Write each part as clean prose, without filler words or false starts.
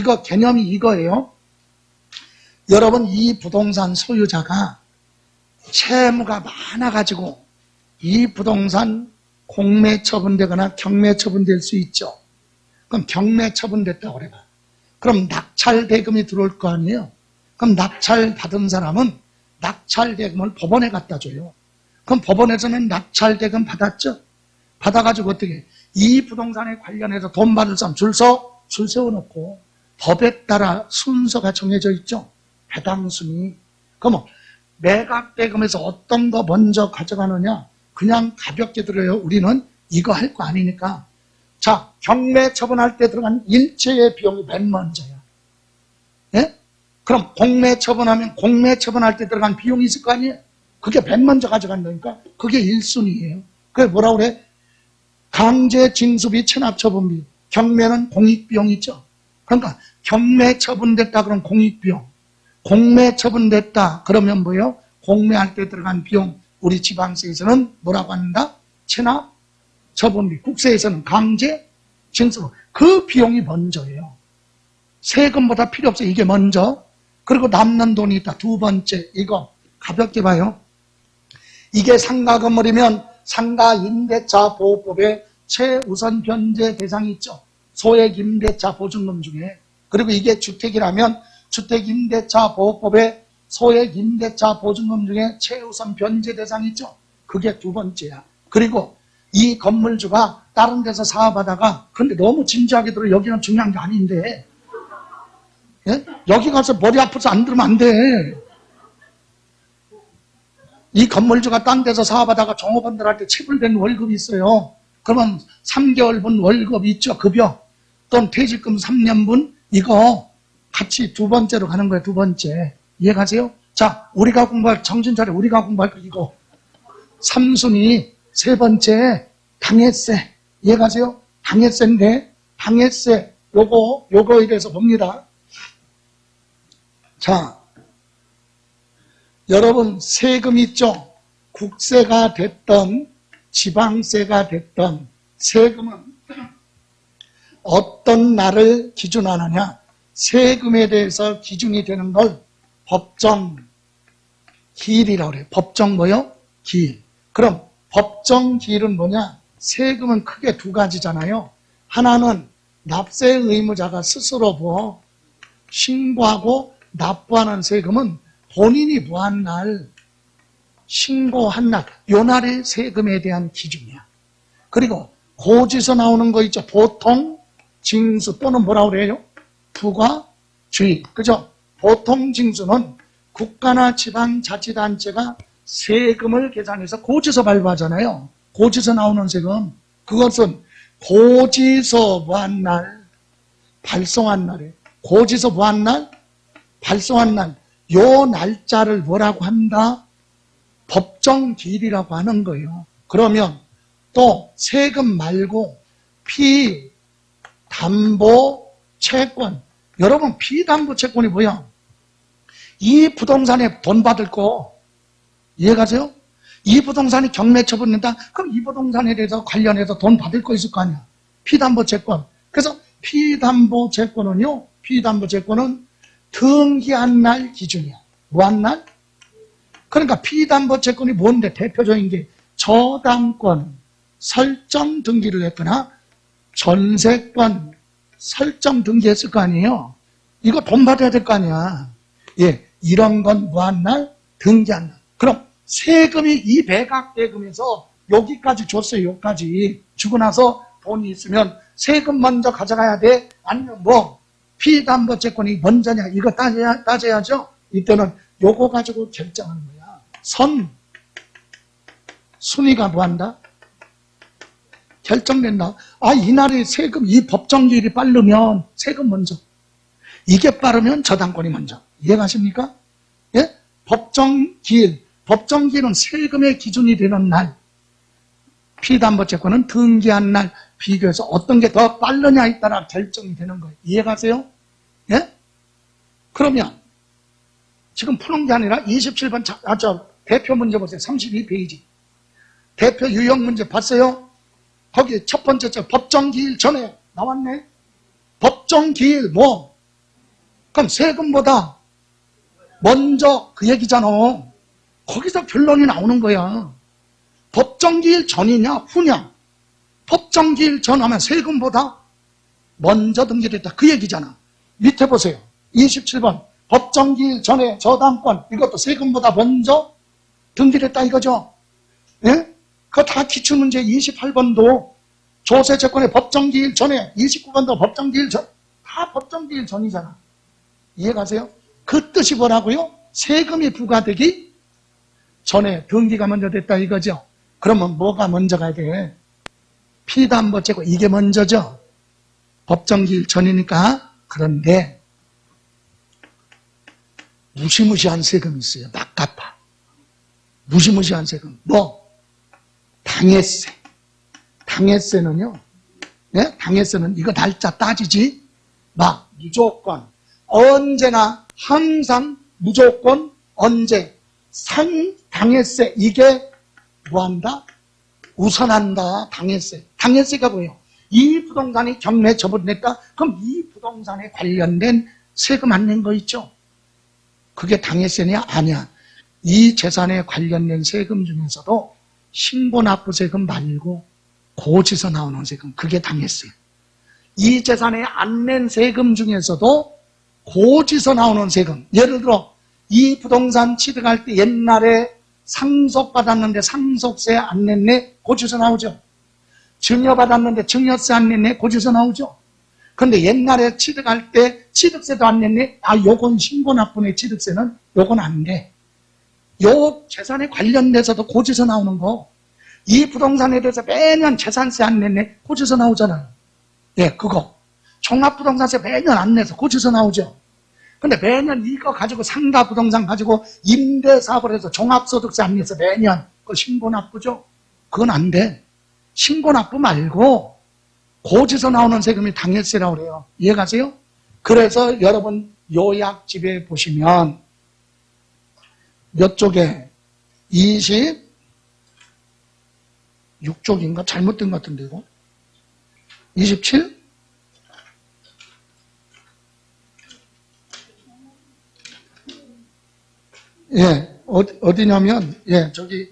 이거 개념이 이거예요. 여러분, 이 부동산 소유자가 채무가 많아가지고 이 부동산 공매 처분되거나 경매 처분될 수 있죠. 그럼 경매 처분됐다고 그래봐. 그럼 낙찰 대금이 들어올 거 아니에요. 그럼 낙찰 받은 사람은 낙찰 대금을 법원에 갖다 줘요. 그럼 법원에서는 낙찰 대금 받았죠. 받아가지고 어떻게 이 부동산에 관련해서 돈 받을 사람 줄 세워놓고 법에 따라 순서가 정해져 있죠. 해당 순위. 그러면 매각 대금에서 어떤 거 먼저 가져가느냐? 그냥 가볍게 들어요. 우리는 이거 할 거 아니니까. 자, 경매 처분할 때 들어간 일체의 비용이 맨 먼저야. 예? 그럼 공매 처분하면 공매 처분할 때 들어간 비용이 있을 거 아니에요? 그게 맨 먼저 가져간다니까? 그게 1순위예요. 그게 뭐라고 그래? 강제 징수비 체납 처분비. 경매는 공익비용 있죠? 그러니까 경매 처분됐다 그러면 공익비용. 공매 처분됐다 그러면 뭐예요? 공매할 때 들어간 비용. 우리 지방세에서는 뭐라고 한다? 체납 처분비. 국세에서는 강제 징수. 그 비용이 먼저예요. 세금보다 필요 없어요. 이게 먼저. 그리고 남는 돈이 있다. 두 번째. 이거 가볍게 봐요. 이게 상가 건물이면 상가 임대차 보호법에 최우선 변제 대상이 있죠. 소액 임대차 보증금 중에. 그리고 이게 주택이라면 주택 임대차 보호법에 소액 임대차 보증금 중에 최우선 변제 대상이 있죠. 그게 두 번째야. 그리고 이 건물주가 다른 데서 사업하다가 근데 너무 진지하게 들어. 여기는 중요한 게 아닌데. 예? 여기 가서 머리 아파서 안 들으면 안 돼. 이 건물주가 딴 데서 사업하다가 종업원들한테 체불된 월급이 있어요. 그러면 3개월분 월급 있죠. 급여. 또는 퇴직금 3년분 이거 같이 두 번째로 가는 거예요. 두 번째. 이해가세요? 자, 우리가 공부할 정신 차려. 우리가 공부할 거 이거. 3순위 세 번째 당해세. 이해가세요? 당해세인데 당해세 요거에 대해서 봅니다. 자, 여러분 세금 있죠? 국세가 됐던 지방세가 됐던 세금은 어떤 날을 기준하느냐? 세금에 대해서 기준이 되는 걸 법정 기일이라고 그래요. 법정 뭐요? 기일. 그럼 법정 기일은 뭐냐? 세금은 크게 두 가지잖아요. 하나는 납세 의무자가 스스로 신고하고 납부하는 세금은 본인이 뭐한 날, 신고한 날, 요 날의 세금에 대한 기준이야. 그리고 고지서 나오는 거 있죠. 보통, 징수 또는 뭐라고 그래요? 부과, 주의. 그죠? 보통 징수는 국가나 지방자치단체가 세금을 계산해서 고지서 발부하잖아요. 고지서 나오는 세금. 그것은 고지서 뭐한 날, 발송한 날에. 고지서 뭐한 날, 발송한 날. 요 날짜를 뭐라고 한다? 법정 기일이라고 하는 거예요. 그러면 또 세금 말고 피담보 채권. 여러분 피담보 채권이 뭐야? 이 부동산에 돈 받을 거 이해가세요? 이 부동산이 경매 처분된다? 그럼 이 부동산에 대해서 관련해서 돈 받을 거 있을 거 아니야? 피담보 채권. 그래서 피담보 채권은요. 피담보 채권은 등기한 날 기준이야. 뭐한 날? 그러니까 피담보 채권이 뭔데? 대표적인 게 저당권 설정 등기를 했거나 전세권 설정 등기했을 거 아니에요. 이거 돈 받아야 될 거 아니야. 예, 이런 건 뭐한 날? 등기한 날. 그럼 세금이 이 매각대금에서 여기까지 줬어요. 여기까지 주고 나서 돈이 있으면 세금 먼저 가져가야 돼? 아니면 피담보 채권이 먼저냐? 이거 따져야죠. 이때는 요거 가지고 결정하는 거야. 순위가 뭐한다? 결정된다. 이날의 세금, 이 법정기일이 빠르면 세금 먼저. 이게 빠르면 저당권이 먼저. 이해가십니까? 예? 법정기일은 세금의 기준이 되는 날. 피담보 채권은 등기한 날 비교해서 어떤 게 더 빠르냐에 따라 결정이 되는 거예요. 이해가세요? 예? 그러면 지금 푸는 게 아니라 27번 대표 문제 보세요. 32페이지. 대표 유형 문제 봤어요? 거기 첫 번째 법정기일 전에 나왔네. 법정기일 그럼 세금보다 먼저 그 얘기잖아. 거기서 결론이 나오는 거야. 법정기일 전이냐 후냐. 법정기일 전 하면 세금보다 먼저 등기됐다. 그 얘기잖아. 밑에 보세요. 27번. 법정기일 전에 저당권, 이것도 세금보다 먼저 등기됐다 이거죠. 예? 그거 다 기출문제 28번도 조세채권의 법정기일 전에, 29번도 법정기일 전, 다 법정기일 전이잖아. 이해가세요? 그 뜻이 뭐라고요? 세금이 부과되기 전에 등기가 먼저 됐다 이거죠. 그러면 뭐가 먼저 가야 돼? 피담보채권, 이게 먼저죠. 법정기일 전이니까. 그런데 무시무시한 세금이 있어요. 막 갚아. 무시무시한 세금. 뭐? 당해세. 당해세는요. 예? 당해세는 이거 날짜 따지지. 막 무조건 언제나 항상 무조건 언제 당해세 이게 뭐한다? 우선한다. 당해세. 당해세가 뭐예요? 이 부동산이 경매 처분됐다. 그럼 이 부동산에 관련된 세금 안 낸 거 있죠? 그게 당해세냐? 아니야. 이 재산에 관련된 세금 중에서도 신고납부세금 말고 고지서 나오는 세금, 그게 당해세. 이 재산에 안 낸 세금 중에서도 고지서 나오는 세금, 예를 들어 이 부동산 취득할 때 옛날에 상속받았는데 상속세 안 냈네, 고지서 나오죠. 증여받았는데 증여세 안 냈네, 고지서 나오죠. 그런데 옛날에 취득할 때 취득세도 안 냈네, 요건 신고납부네. 취득세는 요건 안 돼. 요 재산에 관련돼서도 고지서 나오는 거, 이 부동산에 대해서 매년 재산세 안 냈네, 고지서 나오잖아요. 예, 그거 종합부동산세 매년 안 내서 고지서 나오죠. 근데 매년 이거 가지고 상가 부동산 가지고 임대사업을 해서 종합소득세 안 내서 매년 그거 신고납부죠. 그건 안 돼. 신고납부 말고 고지서 나오는 세금이 당해세라고 그래요. 이해가세요? 그래서 여러분 요약집에 보시면 몇 쪽에 26쪽인가? 잘못된 것 같은데 이거 27? 예, 어디냐면 예, 저기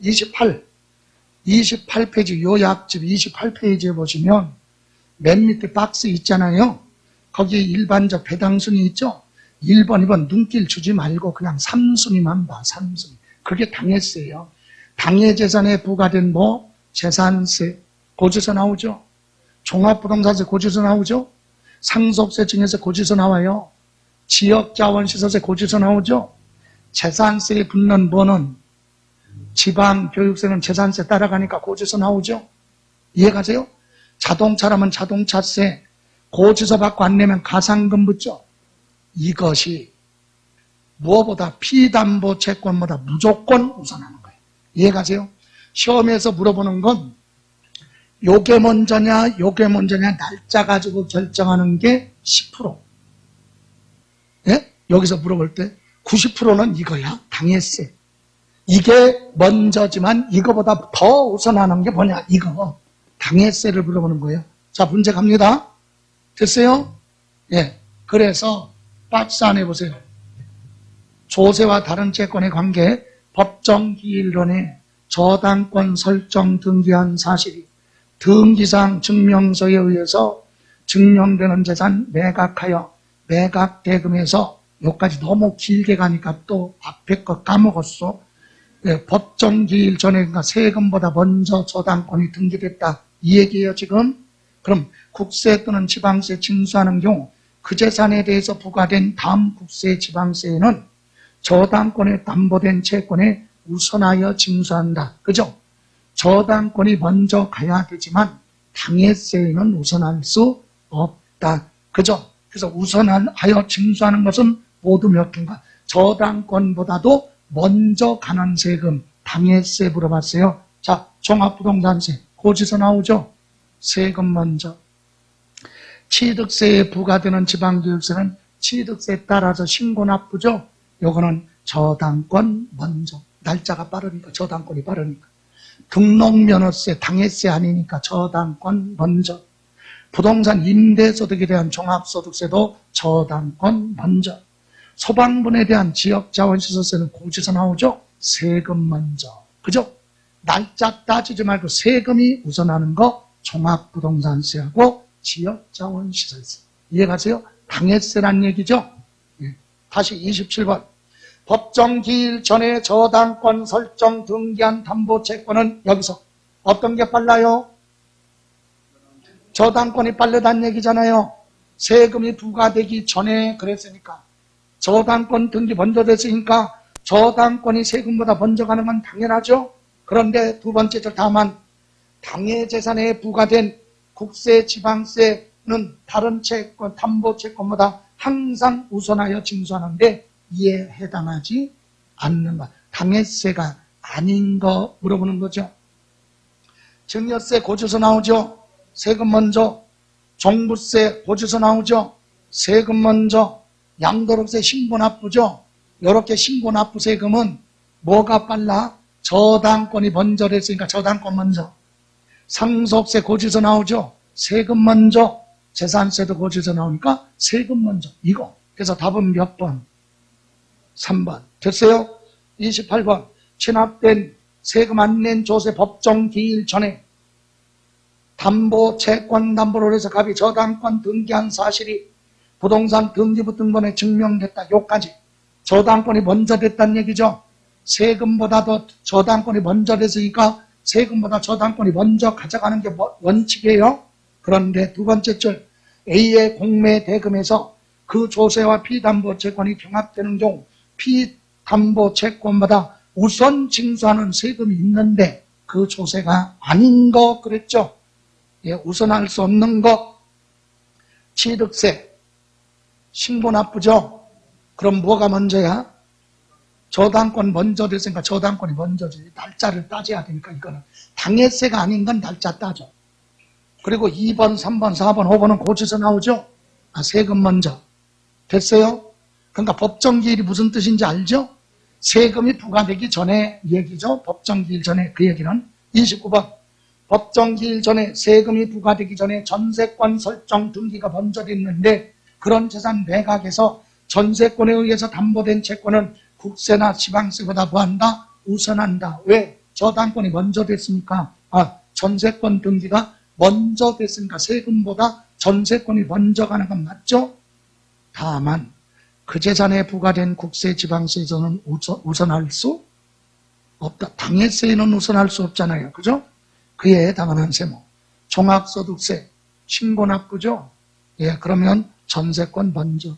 28페이지 요약집 28페이지에 보시면 맨 밑에 박스 있잖아요. 거기 일반적 배당순위 있죠? 1번, 2번 눈길 주지 말고 그냥 3순위만 봐. 3순위. 그게 당해세예요. 당해재산에 부과된 뭐 재산세 고지서 나오죠. 종합부동산세 고지서 나오죠. 상속세 증여세 고지서 나와요. 지역자원시설세 고지서 나오죠. 재산세에 붙는 뭐는 지방교육세는 재산세 따라가니까 고지서 나오죠. 이해가세요? 자동차라면 자동차세 고지서 받고 안 내면 가상금 붙죠. 이것이 무엇보다 피담보 채권보다 무조건 우선하는 거예요. 이해가세요? 시험에서 물어보는 건 요게 먼저냐 요게 먼저냐 날짜 가지고 결정하는 게 10%. 예? 여기서 물어볼 때 90%는 이거야. 당해세. 이게 먼저지만 이거보다 더 우선하는 게 뭐냐 이거. 당해세를 물어보는 거예요. 자, 문제 갑니다. 됐어요? 예. 그래서 박스 안에 보세요. 조세와 다른 채권의 관계, 법정기일론에 저당권 설정 등기한 사실이 등기상 증명서에 의해서 증명되는 재산 매각하여 매각대금에서 여기까지 너무 길게 가니까 또 앞에 거 까먹었어. 예, 법정기일 전에 그러니까 세금보다 먼저 저당권이 등기됐다. 이 얘기예요 지금. 그럼 국세 또는 지방세 징수하는 경우 그 재산에 대해서 부과된 다음 국세 지방세에는 저당권에 담보된 채권에 우선하여 징수한다. 그죠? 저당권이 먼저 가야 되지만 당해세에는 우선할 수 없다. 그죠? 그래서 우선하여 징수하는 것은 모두 몇 개인가? 저당권보다도 먼저 가는 세금, 당해세 물어봤어요. 자, 종합부동산세, 고지서 나오죠? 세금 먼저. 취득세에 부과되는 지방교육세는 취득세에 따라서 신고납부죠? 요거는 저당권 먼저. 날짜가 빠르니까, 저당권이 빠르니까. 등록면허세, 당해세 아니니까 저당권 먼저. 부동산 임대소득에 대한 종합소득세도 저당권 먼저. 소방분에 대한 지역자원시설세는 고지서 나오죠? 세금 먼저. 그죠? 날짜 따지지 말고 세금이 우선하는 거 종합부동산세하고 지역자원시설세. 이해가세요? 당해세란 얘기죠? 예. 다시 27번. 법정기일 전에 저당권 설정 등기한 담보채권은 여기서 어떤 게 빨라요? 저당권이 빠르다는 얘기잖아요. 세금이 부과되기 전에 그랬으니까. 저당권 등기 먼저 됐으니까 저당권이 세금보다 먼저 가는 건 당연하죠. 그런데 두 번째 절 다만 당해재산에 부과된 국세, 지방세는 다른 채권, 담보채권보다 항상 우선하여 징수하는데 이에 해당하지 않는 것. 당해세가 아닌 거 물어보는 거죠. 증여세 고지서 나오죠. 세금 먼저. 종부세 고지서 나오죠. 세금 먼저. 양도록세 신고납부죠. 이렇게 신고납부 세금은 뭐가 빨라? 저당권이 먼저 됐으니까 저당권 먼저. 상속세 고지서 나오죠. 세금 먼저. 재산세도 고지서 나오니까 세금 먼저. 이거. 그래서 답은 몇 번? 3번. 됐어요? 28번. 취납된 세금 안 낸 조세 법정 기일 전에 담보, 채권 담보로 해서 갑이 저당권 등기한 사실이 부동산 등기부 등본에 증명됐다. 요까지. 저당권이 먼저 됐다는 얘기죠. 세금보다도 저당권이 먼저 됐으니까 세금보다 저당권이 먼저 가져가는 게 원칙이에요. 그런데 두 번째 줄 A의 공매 대금에서 그 조세와 피담보채권이 경합되는 경우 피담보채권보다 우선 징수하는 세금이 있는데 그 조세가 아닌 거 그랬죠. 예, 우선할 수 없는 거. 취득세 신고납부죠. 그럼 뭐가 먼저야? 저당권 먼저 됐으니까 저당권이 먼저지. 날짜를 따져야 되니까 이거는 당해세가 아닌 건 날짜 따져. 그리고 2번, 3번, 4번, 5번은 고지서 나오죠. 세금 먼저. 됐어요? 그러니까 법정기일이 무슨 뜻인지 알죠? 세금이 부과되기 전에 얘기죠. 법정기일 전에 그 얘기는. 29번. 법정기일 전에 세금이 부과되기 전에 전세권 설정 등기가 먼저 됐는데 그런 재산 매각에서 전세권에 의해서 담보된 채권은 국세나 지방세보다 뭐한다? 우선한다. 왜? 저당권이 먼저 됐으니까. 전세권 등기가 먼저 됐으니까 세금보다 전세권이 먼저 가는 건 맞죠? 다만 그 재산에 부과된 국세, 지방세에서는 우선할 수 없다. 당해세에는 우선할 수 없잖아요. 그죠? 그에 해당하는 세모. 종합소득세, 신고납부죠? 예, 그러면 전세권 먼저.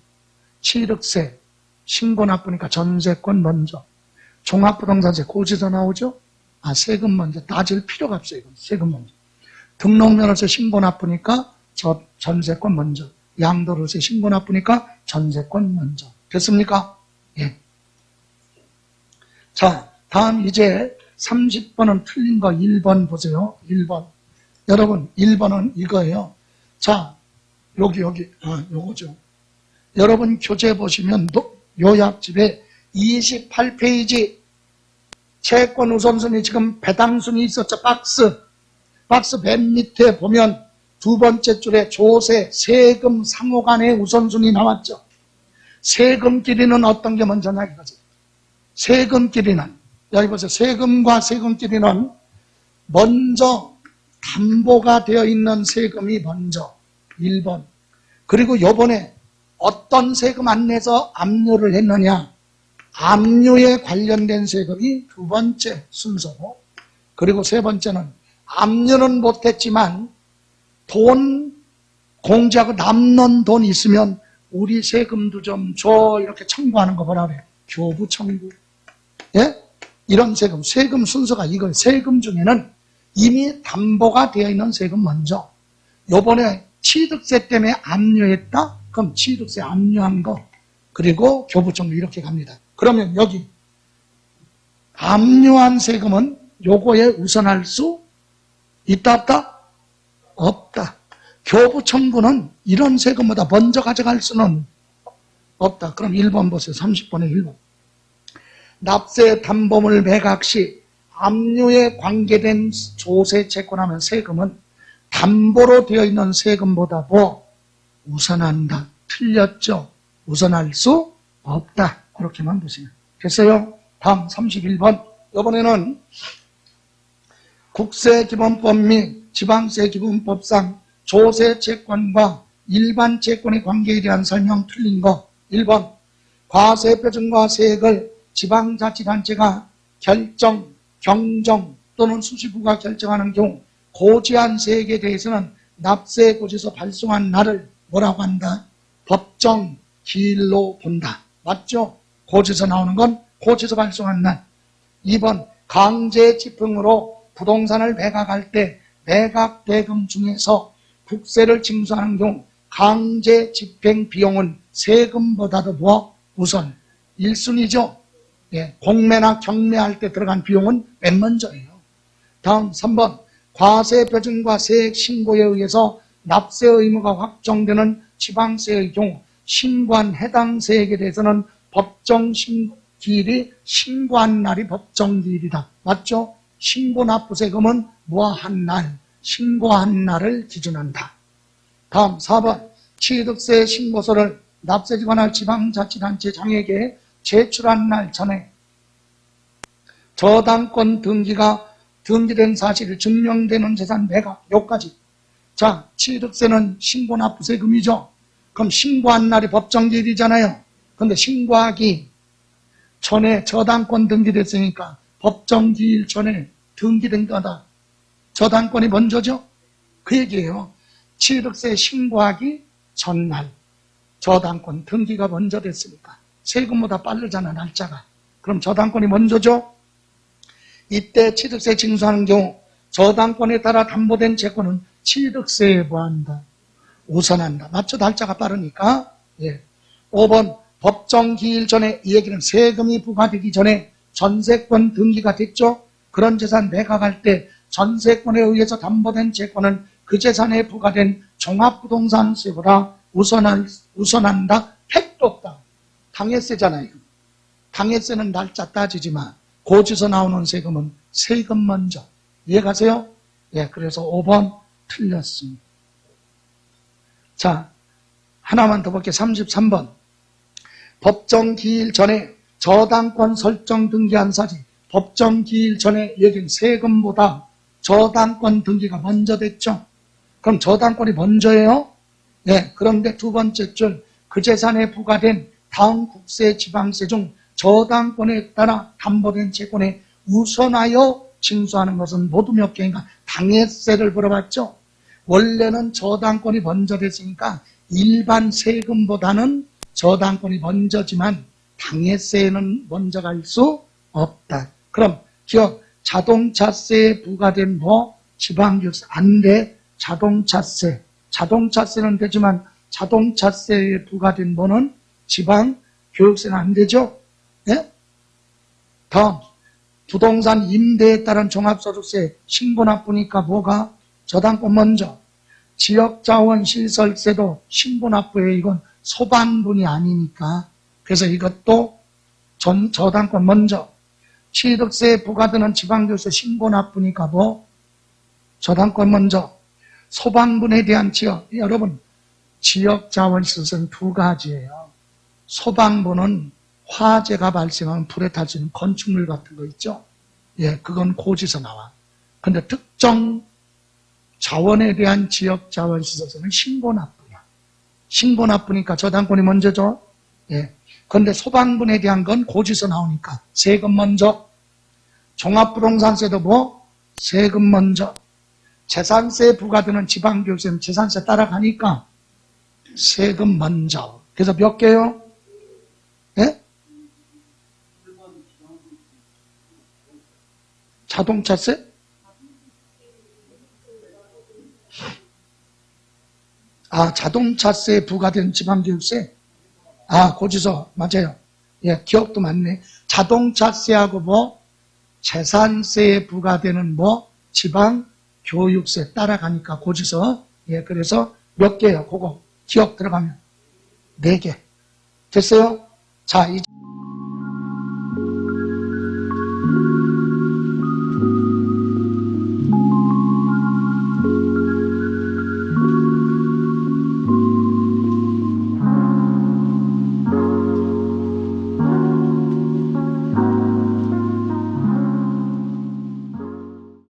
취득세, 신고납부니까 전세권 먼저. 종합부동산세 고지서 나오죠? 세금 먼저. 따질 필요가 없어요. 이건. 세금 먼저. 등록면허세 신고납부니까 전세권 먼저. 양도로세 신고납부니까 전세권 먼저. 됐습니까? 예. 자, 다음 이제 30번은 틀린 거 1번 보세요. 1번. 여러분, 1번은 이거예요. 자, 요거죠. 여러분 교재 보시면 요약집에 28페이지 채권 우선순위 지금 배당순위 있었죠. 박스 맨 밑에 보면 두 번째 줄에 조세, 세금, 상호간의 우선순위 나왔죠. 세금끼리는 어떤 게 먼저냐 이거지. 세금끼리는 여기 보세요. 세금과 세금끼리는 먼저 담보가 되어 있는 세금이 먼저 1번. 그리고 요번에 어떤 세금 안 내서 압류를 했느냐. 압류에 관련된 세금이 두 번째 순서고, 그리고 세 번째는 압류는 못했지만 돈 공제하고 남는 돈 있으면 우리 세금도 좀 줘 이렇게 청구하는 거 뭐라 그래요? 교부 청구. 예? 이런 세금 순서가 이거예요. 세금 중에는 이미 담보가 되어 있는 세금 먼저. 요번에 취득세 때문에 압류했다? 그럼 취득세 압류한 거. 그리고 교부 청구 이렇게 갑니다. 그러면 여기 압류한 세금은 요거에 우선할 수 있다 없다? 없다. 교부 청구는 이런 세금보다 먼저 가져갈 수는 없다. 그럼 1번 보세요. 30번에 1번. 납세 담보물 매각 시 압류에 관계된 조세 채권하면 세금은 담보로 되어 있는 세금보다 뭐 우선한다. 틀렸죠? 우선할 수 없다. 그렇게만 보시면 됐어요. 다음 31번. 이번에는 국세기본법 및 지방세기본법상 조세채권과 일반 채권의 관계에 대한 설명 틀린 거. 1번 과세표준과 세액을 지방자치단체가 결정, 경정 또는 수시부가 결정하는 경우 고지한 세액에 대해서는 납세 고지서 발송한 날을 뭐라고 한다? 법정 기일로 본다. 맞죠? 고지서 나오는 건 고지서 발송한 날. 2번 강제 집행으로 부동산을 매각할 때 매각 대금 중에서 국세를 징수하는 경우 강제 집행 비용은 세금보다도 뭐 우선 1순위죠. 예, 공매나 경매할 때 들어간 비용은 맨 먼저예요. 다음 3번 과세표준과 세액 신고에 의해서 납세 의무가 확정되는 지방세의 경우 신고한 해당 세액에 대해서는 법정 기일이 신고한 날이 법정 기일이다. 맞죠? 신고 납부세금은 뭐한 날, 신고한 날을 기준한다. 다음 4번 취득세 신고서를 납세지관할 지방자치단체장에게 제출한 날 전에 저당권 등기된 사실을 증명되는 재산 매각, 요까지. 자, 취득세는 신고 납부세금이죠. 그럼 신고한 날이 법정기일이잖아요. 근데 신고하기 전에 저당권 등기됐으니까 법정기일 전에 등기된 거다. 저당권이 먼저죠? 그 얘기예요. 취득세 신고하기 전날 저당권 등기가 먼저 됐으니까 세금보다 빠르잖아, 날짜가. 그럼 저당권이 먼저죠? 이때 취득세 징수하는 경우 저당권에 따라 담보된 채권은 취득세에 뭐한다? 우선한다. 맞죠? 날짜가 빠르니까. 예. 5번 법정 기일 전에, 이 얘기는 세금이 부과되기 전에 전세권 등기가 됐죠? 그런 재산 매각할 때 전세권에 의해서 담보된 채권은 그 재산에 부과된 종합부동산세보다 우선한다? 택도 없다. 당해세잖아요. 당해세는 날짜 따지지만 고지서 나오는 세금은 세금 먼저. 이해가세요? 예, 그래서 5번 틀렸습니다. 자, 하나만 더 볼게요. 33번. 법정 기일 전에 저당권 설정 등기한 사실. 법정 기일 전에 얘기는 세금보다 저당권 등기가 먼저 됐죠. 그럼 저당권이 먼저예요? 네, 그런데 두 번째 줄, 그 재산에 부과된 다음 국세, 지방세 중 저당권에 따라 담보된 채권에 우선하여 징수하는 것은 모두 몇 개인가? 당해세를 물어봤죠. 원래는 저당권이 먼저 됐으니까 일반 세금보다는 저당권이 먼저지만 당해세는 먼저 갈 수 없다. 그럼 기억, 자동차세에 부과된 뭐 지방교세 안 돼. 자동차세는 되지만 자동차세에 부과된 뭐는 지방교육세는 안 되죠. 예? 다음 부동산 임대에 따른 종합소득세 신고 납부니까 뭐가? 저당권 먼저. 지역자원 시설세도 신고 납부에 이건 소방분이 아니니까. 그래서 이것도 저당권 먼저. 취득세에 부과되는 지방교세 신고 납부니까 뭐? 저당권 먼저. 소방분에 대한 지역. 여러분, 지역자원 시설은 두 가지예요. 소방분은 화재가 발생하면 불에 탈 수 있는 건축물 같은 거 있죠? 예, 그건 고지서 나와. 근데 특정 자원에 대한 지역자원시설은 신고납부야. 신고납부니까 저당권이 먼저죠. 예. 그런데 소방분에 대한 건 고지서 나오니까 세금 먼저. 종합부동산세도 뭐? 세금 먼저. 재산세에 부과되는 지방교육세는 재산세 따라가니까 세금 먼저. 그래서 몇 개요? 예? 자동차세? 아, 자동차세에 부과된 지방교육세? 아, 고지서, 맞아요. 예, 기억도 맞네. 자동차세하고 뭐, 재산세에 부과되는 뭐, 지방교육세 따라가니까 고지서. 예, 그래서 몇 개요? 그거 기억 들어가면 4개. 됐어요? 자, 이제.